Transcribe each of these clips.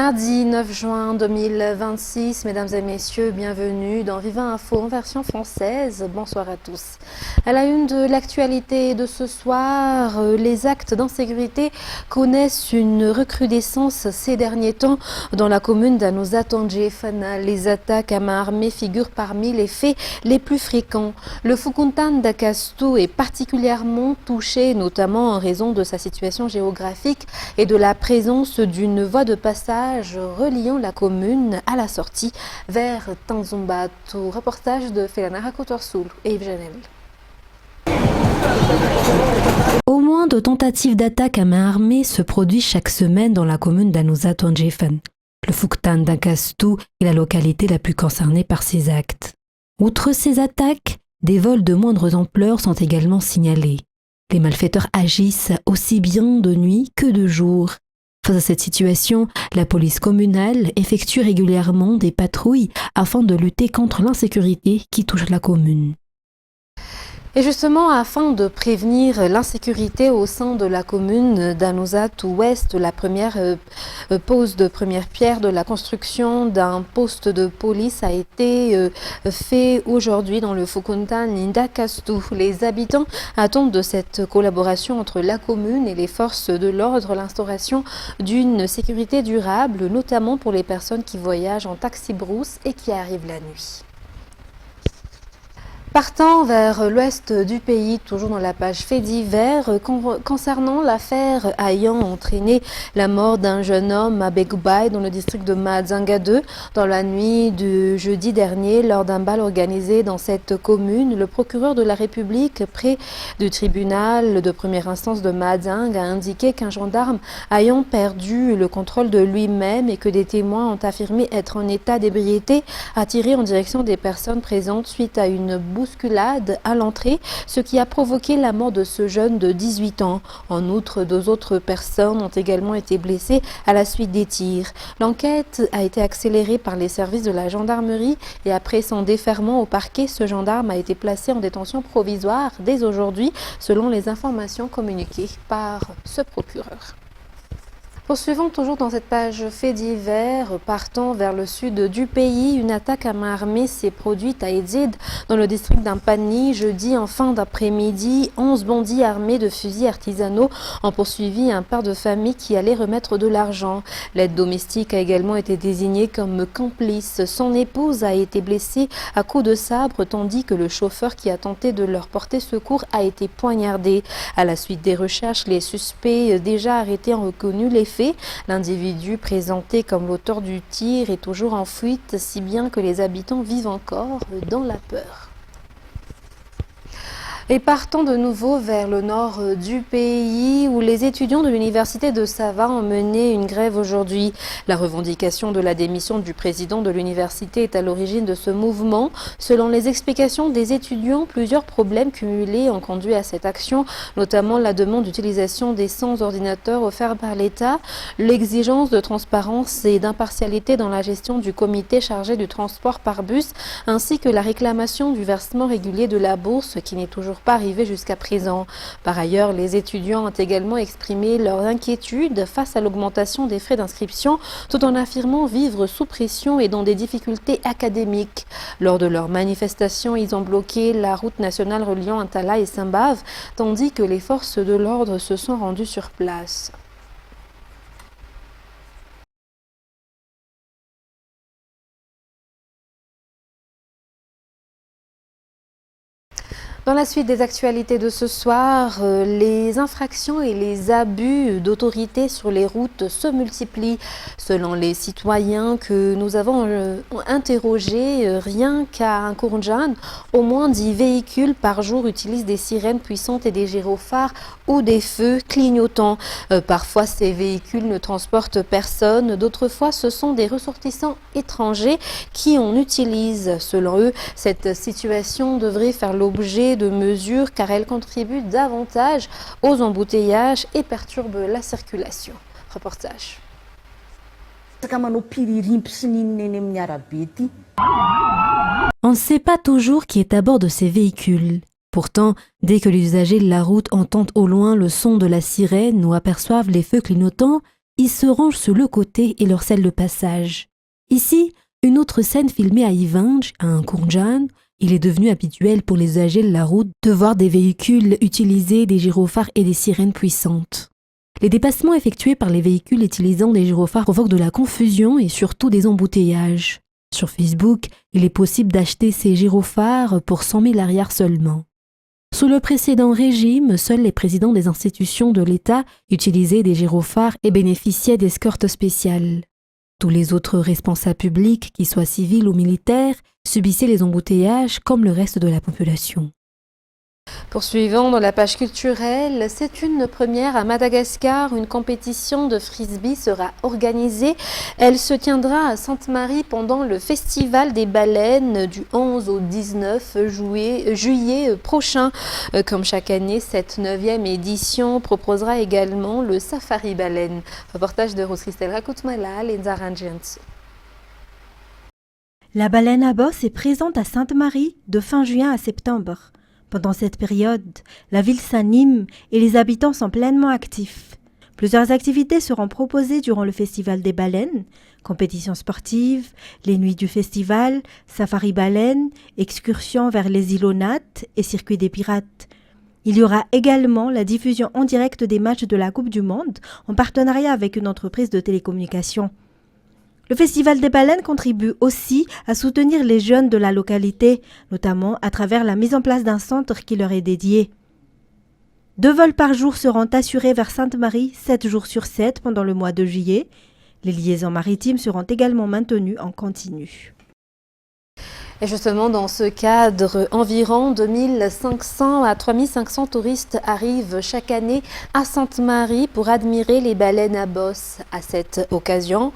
Mardi 9 juin 2026, mesdames et messieurs, bienvenue dans Vivant Info en version française. Bonsoir à tous. À la une de l'actualité de ce soir, les actes d'insécurité connaissent une recrudescence ces derniers temps dans la commune d'Anosa-Tandjefana. Les attaques à main armée figurent parmi les faits les plus fréquents. Le Fukuntan d'Akastu est particulièrement touché, notamment en raison de sa situation géographique et de la présence d'une voie de passage reliant la commune à la sortie vers Tanzumbato. Reportage de Felana Rakotorsoul et Yves Janel. Au moins de tentatives d'attaque à main armée se produisent chaque semaine dans la commune d'Anosa-Tandjefana. Le Fukuntan d'Akastu est la localité la plus concernée par ces actes. Outre ces attaques, des vols de moindre ampleur sont également signalés. Les malfaiteurs agissent aussi bien de nuit que de jour. Face à cette situation, la police communale effectue régulièrement des patrouilles afin de lutter contre l'insécurité qui touche la commune. Et justement, afin de prévenir l'insécurité au sein de la commune d'Anosa-Ouest, la première pose de première pierre de la construction d'un poste de police a été fait aujourd'hui dans le Fukuntan d'Akastu. Les habitants attendent de cette collaboration entre la commune et les forces de l'ordre l'instauration d'une sécurité durable, notamment pour les personnes qui voyagent en taxi-brousse et qui arrivent la nuit. Partant vers l'ouest du pays, toujours dans la page faits divers, concernant l'affaire ayant entraîné la mort d'un jeune homme à Begubay dans le district de Mahadzanga 2 dans la nuit du jeudi dernier lors d'un bal organisé dans cette commune, le procureur de la République près du tribunal de première instance de Mahadzanga a indiqué qu'un gendarme ayant perdu le contrôle de lui-même et que des témoins ont affirmé être en état d'ébriété a tiré en direction des personnes présentes suite à une bousculade à l'entrée, ce qui a provoqué la mort de ce jeune de 18 ans. En outre, 2 autres personnes ont également été blessées à la suite des tirs. L'enquête a été accélérée par les services de la gendarmerie et après son déferment au parquet, ce gendarme a été placé en détention provisoire dès aujourd'hui, selon les informations communiquées par ce procureur. Poursuivons toujours dans cette page faits divers, partant vers le sud du pays, une attaque à main armée s'est produite à Edzid, dans le district d'Ampani, jeudi en fin d'après-midi. 11 bandits armés de fusils artisanaux ont poursuivi un père de famille qui allait remettre de l'argent. L'aide domestique a également été désignée comme complice. Son épouse a été blessée à coups de sabre, tandis que le chauffeur qui a tenté de leur porter secours a été poignardé. À la suite des recherches, les suspects déjà arrêtés ont reconnu les faits. L'individu présenté comme l'auteur du tir est toujours en fuite, si bien que les habitants vivent encore dans la peur. Et partons de nouveau vers le nord du pays où les étudiants de l'université de Sava ont mené une grève aujourd'hui. La revendication de la démission du président de l'université est à l'origine de ce mouvement. Selon les explications des étudiants, plusieurs problèmes cumulés ont conduit à cette action, notamment la demande d'utilisation des 100 ordinateurs offerts par l'État, l'exigence de transparence et d'impartialité dans la gestion du comité chargé du transport par bus, ainsi que la réclamation du versement régulier de la bourse qui n'est toujours pas arrivé jusqu'à présent. Par ailleurs, les étudiants ont également exprimé leur inquiétude face à l'augmentation des frais d'inscription, tout en affirmant vivre sous pression et dans des difficultés académiques. Lors de leur manifestation, ils ont bloqué la route nationale reliant Antala et Simbave, tandis que les forces de l'ordre se sont rendues sur place. Dans la suite des actualités de ce soir, les infractions et les abus d'autorité sur les routes se multiplient. Selon les citoyens que nous avons interrogés, rien qu'à Nkourndjan, au moins 10 véhicules par jour utilisent des sirènes puissantes et des gyrophares ou des feux clignotants. Parfois, ces véhicules ne transportent personne. D'autres fois, ce sont des ressortissants étrangers qui en utilisent. Selon eux, cette situation devrait faire l'objet de mesures car elle contribue davantage aux embouteillages et perturbe la circulation. Reportage. On ne sait pas toujours qui est à bord de ces véhicules. Pourtant, dès que les usagers de la route entendent au loin le son de la sirène ou aperçoivent les feux clignotants, ils se rangent sur le côté et leur scellent le passage. Ici, une autre scène filmée à Ivange, à Nkoundjan. Il est devenu habituel pour les usagers de la route de voir des véhicules utiliser des gyrophares et des sirènes puissantes. Les dépassements effectués par les véhicules utilisant des gyrophares provoquent de la confusion et surtout des embouteillages. Sur Facebook, il est possible d'acheter ces gyrophares pour 100 000 arrières seulement. Sous le précédent régime, seuls les présidents des institutions de l'État utilisaient des gyrophares et bénéficiaient d'escortes spéciales. Tous les autres responsables publics, qu'ils soient civils ou militaires, subissaient les embouteillages comme le reste de la population. Poursuivons dans la page culturelle, c'est une première à Madagascar. Une compétition de frisbee sera organisée. Elle se tiendra à Sainte-Marie pendant le Festival des baleines du 11 au 19 juillet prochain. Comme chaque année, cette 9e édition proposera également le safari baleine. Reportage de Rose-Christelle Rakoutmalal et Nzaranjians. La baleine à bosse est présente à Sainte-Marie de fin juin à septembre. Pendant cette période, la ville s'anime et les habitants sont pleinement actifs. Plusieurs activités seront proposées durant le Festival des baleines, compétitions sportives, les nuits du festival, safari baleine, excursions vers les îlots Nat et circuit des pirates. Il y aura également la diffusion en direct des matchs de la Coupe du Monde en partenariat avec une entreprise de télécommunications. Le Festival des baleines contribue aussi à soutenir les jeunes de la localité, notamment à travers la mise en place d'un centre qui leur est dédié. 2 vols par jour seront assurés vers Sainte-Marie 7 jours sur 7 pendant le mois de juillet. Les liaisons maritimes seront également maintenues en continu. Et justement, dans ce cadre, environ 2500 à 3500 touristes arrivent chaque année à Sainte-Marie pour admirer les baleines à bosse. À cette occasion,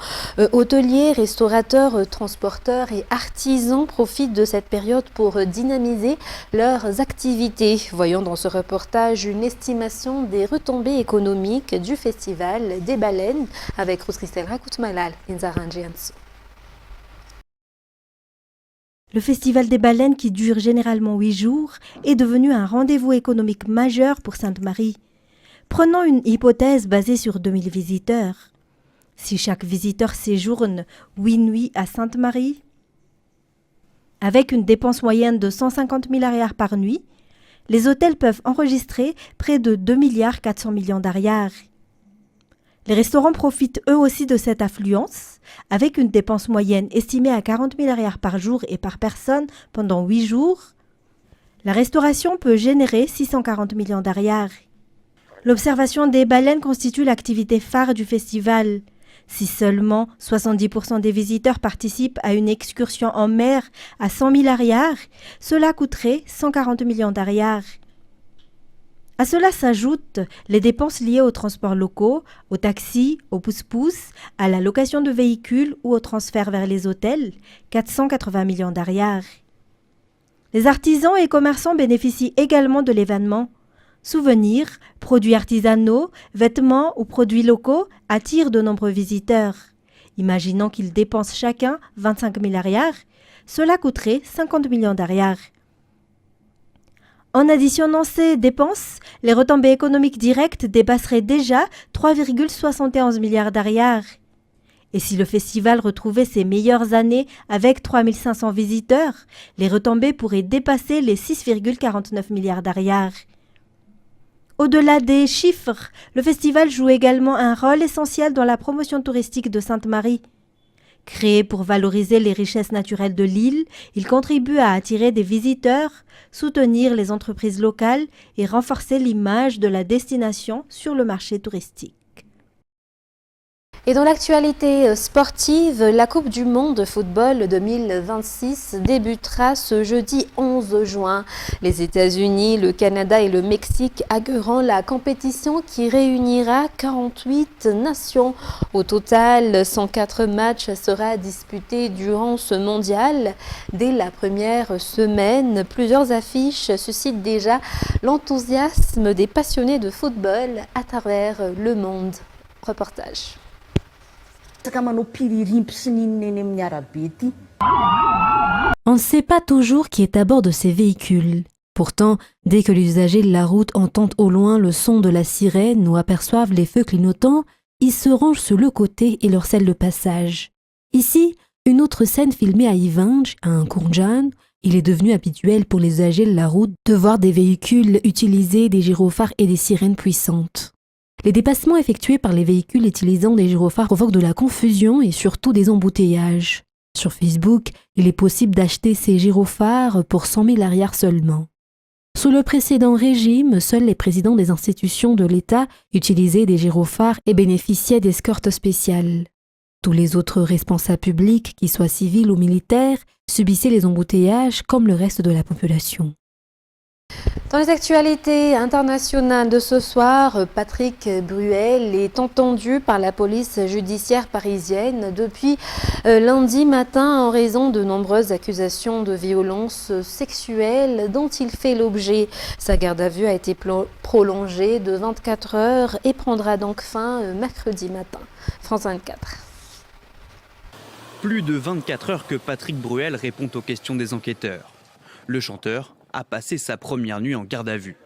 hôteliers, restaurateurs, transporteurs et artisans profitent de cette période pour dynamiser leurs activités. Voyons dans ce reportage une estimation des retombées économiques du Festival des baleines avec Rose-Christelle Rakoutmalal et Nzaranjians. Le Festival des baleines, qui dure généralement 8 jours, est devenu un rendez-vous économique majeur pour Sainte-Marie. Prenons une hypothèse basée sur 2000 visiteurs. Si chaque visiteur séjourne 8 nuits à Sainte-Marie, avec une dépense moyenne de 150 000 arrières par nuit, les hôtels peuvent enregistrer près de 2,4 milliards d'arrières. Les restaurants profitent eux aussi de cette affluence, avec une dépense moyenne estimée à 40 000 arrières par jour et par personne pendant 8 jours. La restauration peut générer 640 millions d'arrières. L'observation des baleines constitue l'activité phare du festival. Si seulement 70% des visiteurs participent à une excursion en mer à 100 000 arrières, cela coûterait 140 millions d'arrières. À cela s'ajoutent les dépenses liées aux transports locaux, aux taxis, aux pousse-pousse, à la location de véhicules ou au transfert vers les hôtels, 480 millions d'arrières. Les artisans et commerçants bénéficient également de l'événement. Souvenirs, produits artisanaux, vêtements ou produits locaux attirent de nombreux visiteurs. Imaginons qu'ils dépensent chacun 25 000 arrières, cela coûterait 50 millions d'arrières. En additionnant ces dépenses, les retombées économiques directes dépasseraient déjà 3,71 milliards d'arrières. Et si le festival retrouvait ses meilleures années avec 3500 visiteurs, les retombées pourraient dépasser les 6,49 milliards d'arrières. Au-delà des chiffres, le festival joue également un rôle essentiel dans la promotion touristique de Sainte-Marie. Créé pour valoriser les richesses naturelles de l'île, il contribue à attirer des visiteurs, soutenir les entreprises locales et renforcer l'image de la destination sur le marché touristique. Et dans l'actualité sportive, la Coupe du Monde de football 2026 débutera ce jeudi 11 juin. Les États-Unis, le Canada et le Mexique accueilleront la compétition qui réunira 48 nations. Au total, 104 matchs sera disputés durant ce mondial. Dès la première semaine, plusieurs affiches suscitent déjà l'enthousiasme des passionnés de football à travers le monde. Reportage. On ne sait pas toujours qui est à bord de ces véhicules. Pourtant, dès que les usagers de la route entendent au loin le son de la sirène ou aperçoivent les feux clignotants, ils se rangent sur le côté et leur scellent le passage. Ici, une autre scène filmée à Ivange, à Kourjan. Il est devenu habituel pour les usagers de la route de voir des véhicules utiliser des gyrophares et des sirènes puissantes. Les dépassements effectués par les véhicules utilisant des gyrophares provoquent de la confusion et surtout des embouteillages. Sur Facebook, il est possible d'acheter ces gyrophares pour 100 000 arrières seulement. Sous le précédent régime, seuls les présidents des institutions de l'État utilisaient des gyrophares et bénéficiaient d'escortes spéciales. Tous les autres responsables publics, qu'ils soient civils ou militaires, subissaient les embouteillages comme le reste de la population. Dans les actualités internationales de ce soir, Patrick Bruel est entendu par la police judiciaire parisienne depuis lundi matin en raison de nombreuses accusations de violences sexuelles dont il fait l'objet. Sa garde à vue a été prolongée de 24 heures et prendra donc fin mercredi matin. France 24. Plus de 24 heures que Patrick Bruel répond aux questions des enquêteurs. Le chanteur a passé sa première nuit en garde à vue.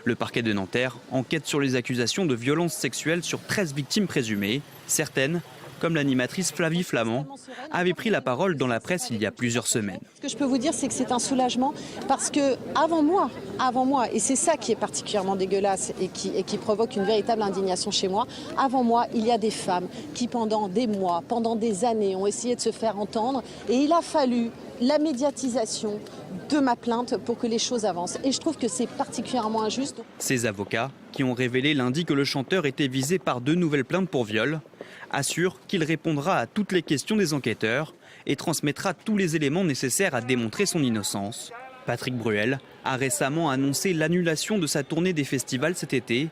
Le parquet de Nanterre enquête sur les accusations de violences sexuelles sur 13 victimes présumées. Certaines, comme l'animatrice Flavie Flamand, avaient pris la parole dans la presse il y a plusieurs semaines. Ce que je peux vous dire, c'est que c'est un soulagement parce que avant moi, et c'est ça qui est particulièrement dégueulasse et qui provoque une véritable indignation chez moi, avant moi, il y a des femmes qui pendant des mois, pendant des années ont essayé de se faire entendre et il a fallu la médiatisation de ma plainte pour que les choses avancent. Et je trouve que c'est particulièrement injuste. Ces avocats, qui ont révélé lundi que le chanteur était visé par 2 nouvelles plaintes pour viol, assurent qu'il répondra à toutes les questions des enquêteurs et transmettra tous les éléments nécessaires à démontrer son innocence. Patrick Bruel a récemment annoncé l'annulation de sa tournée des festivals cet été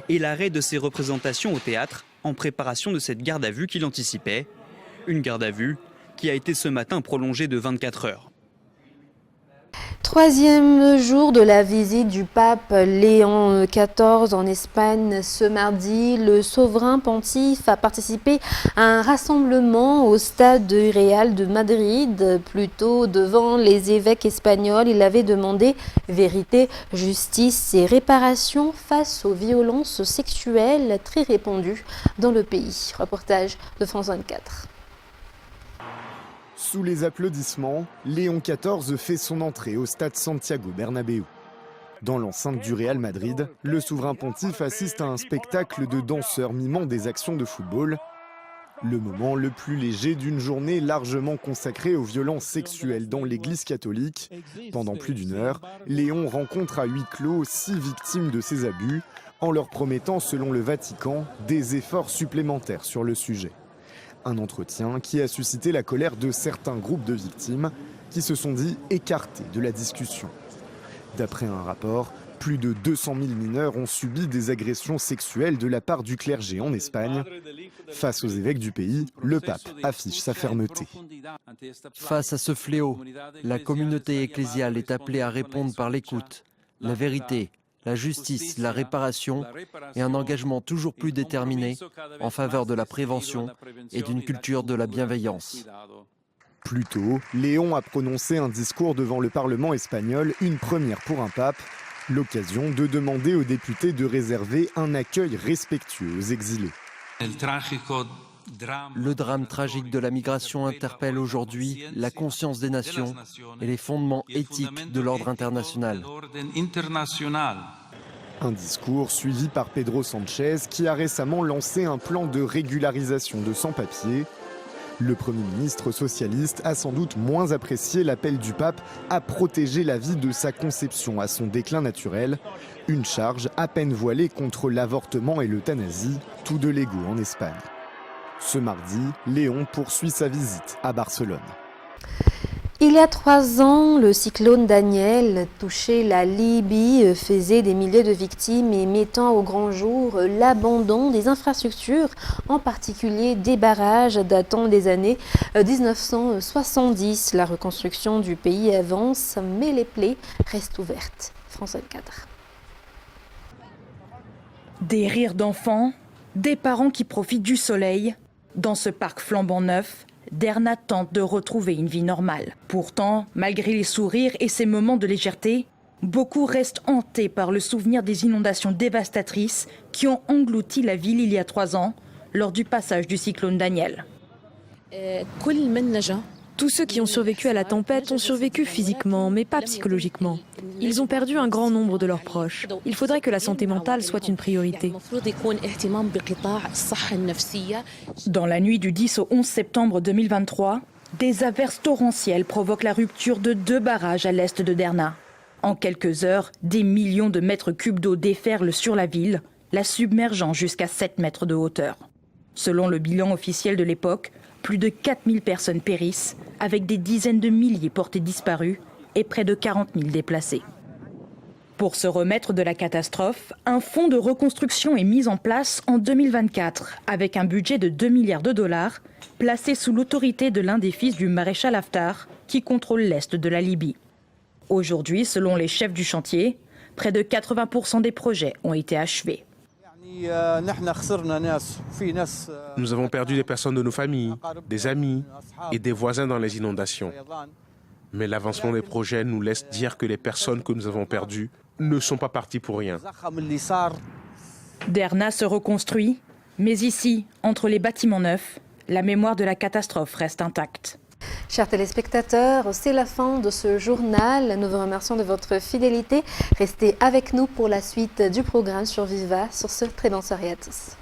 et l'arrêt de ses représentations au théâtre en préparation de cette garde à vue qu'il anticipait. Une garde à vue qui a été ce matin prolongée de 24 heures. Troisième jour de la visite du pape Léon XIV en Espagne ce mardi. Le souverain pontife a participé à un rassemblement au stade du Real de Madrid. Plus tôt, devant les évêques espagnols, il avait demandé vérité, justice et réparation face aux violences sexuelles très répandues dans le pays. Reportage de France 24. Sous les applaudissements, Léon XIV fait son entrée au stade Santiago Bernabéu. Dans l'enceinte du Real Madrid, le souverain pontife assiste à un spectacle de danseurs mimant des actions de football. Le moment le plus léger d'une journée largement consacrée aux violences sexuelles dans l'église catholique. Pendant plus d'1 heure, Léon rencontre à huis clos 6 victimes de ces abus, en leur promettant, selon le Vatican, des efforts supplémentaires sur le sujet. Un entretien qui a suscité la colère de certains groupes de victimes qui se sont dit écartés de la discussion. D'après un rapport, plus de 200 000 mineurs ont subi des agressions sexuelles de la part du clergé en Espagne. Face aux évêques du pays, le pape affiche sa fermeté. Face à ce fléau, la communauté ecclésiale est appelée à répondre par l'écoute, la vérité, la justice, la réparation et un engagement toujours plus déterminé en faveur de la prévention et d'une culture de la bienveillance. Plus tôt, Léon a prononcé un discours devant le Parlement espagnol, une première pour un pape, l'occasion de demander aux députés de réserver un accueil respectueux aux exilés. Le drame tragique de la migration interpelle aujourd'hui la conscience des nations et les fondements éthiques de l'ordre international. Un discours suivi par Pedro Sánchez qui a récemment lancé un plan de régularisation de sans-papiers. Le Premier ministre socialiste a sans doute moins apprécié l'appel du pape à protéger la vie de sa conception à son déclin naturel. Une charge à peine voilée contre l'avortement et l'euthanasie, tous deux légaux en Espagne. Ce mardi, Léon poursuit sa visite à Barcelone. Il y a 3 ans, le cyclone Daniel touchait la Libye, faisait des milliers de victimes et mettant au grand jour l'abandon des infrastructures, en particulier des barrages datant des années 1970. La reconstruction du pays avance, mais les plaies restent ouvertes. France 24. Des rires d'enfants, des parents qui profitent du soleil. Dans ce parc flambant neuf, Derna tente de retrouver une vie normale. Pourtant, malgré les sourires et ces moments de légèreté, beaucoup restent hantés par le souvenir des inondations dévastatrices qui ont englouti la ville il y a 3 ans, lors du passage du cyclone Daniel. Tous ceux qui ont survécu à la tempête ont survécu physiquement, mais pas psychologiquement. Ils ont perdu un grand nombre de leurs proches. Il faudrait que la santé mentale soit une priorité. Dans la nuit du 10 au 11 septembre 2023, des averses torrentielles provoquent la rupture de 2 barrages à l'est de Derna. En quelques heures, des millions de mètres cubes d'eau déferlent sur la ville, la submergeant jusqu'à 7 mètres de hauteur. Selon le bilan officiel de l'époque, plus de 4000 personnes périssent, avec des dizaines de milliers portés disparus et près de 40 000 déplacés. Pour se remettre de la catastrophe, un fonds de reconstruction est mis en place en 2024, avec un budget de 2 milliards de dollars, placé sous l'autorité de l'un des fils du maréchal Haftar, qui contrôle l'est de la Libye. Aujourd'hui, selon les chefs du chantier, près de 80% des projets ont été achevés. Nous avons perdu des personnes de nos familles, des amis et des voisins dans les inondations. Mais l'avancement des projets nous laisse dire que les personnes que nous avons perdues ne sont pas parties pour rien. Derna se reconstruit, mais ici, entre les bâtiments neufs, la mémoire de la catastrophe reste intacte. Chers téléspectateurs, c'est la fin de ce journal. Nous vous remercions de votre fidélité. Restez avec nous pour la suite du programme sur Viva. Sur ce, très bonne soirée à tous.